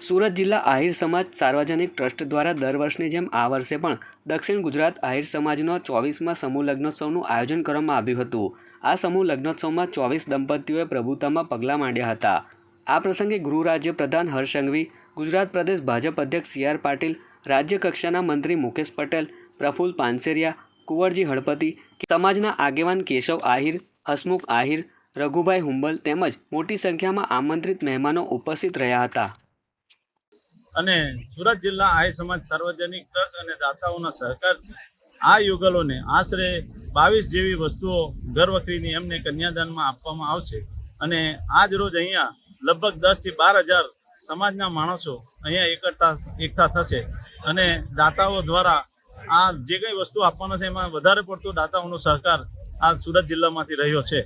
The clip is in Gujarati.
સુરત જિલ્લા આહિર સમાજ સાર્વજનિક ટ્રસ્ટ દ્વારા દર વર્ષની જેમ આ વર્ષે પણ દક્ષિણ ગુજરાત આહિર સમાજનો 24મા સમૂહ લગ્નોત્સવનું આયોજન કરવામાં આવ્યું હતું। આ સમૂહ લગ્નોત્સવમાં 24 દંપતીઓએ પ્રભુતામાં પગલાં માંડ્યા હતા। આ પ્રસંગે ગૃહ રાજ્ય પ્રધાન હર્ષ સંઘવી, ગુજરાત પ્રદેશ ભાજપ અધ્યક્ષ CR પાટીલ, રાજ્ય કક્ષાના મંત્રી મુકેશ પટેલ, પ્રફુલ્લ પાનસેરિયા, કુંવરજી હળપતિ, સમાજના આગેવાન કેશવ આહિર, હસમુખ આહિર, રઘુભાઈ હુંબલ તેમજ મોટી સંખ્યામાં આમંત્રિત મહેમાનો ઉપસ્થિત રહ્યા હતા। અને સુરત જિલ્લા આહિર સમાજ સાર્વજનિક ટ્રસ્ટ અને દાતાઓના સહકારથી આ યુગલોને આશરે 22 જેવી વસ્તુઓ ઘરવખરીની એમને કન્યાદાનમાં આપવામાં આવશે। અને આજ રોજ અહીંયા લગભગ 10 થી 12 હજાર સમાજના માણસો અહીંયા એકઠા થશે અને દાતાઓ દ્વારા આ જે કંઈ વસ્તુ આપવાના છે એમાં વધારે પડતો દાતાઓનો સહકાર આ સુરત જિલ્લામાંથી રહ્યો છે।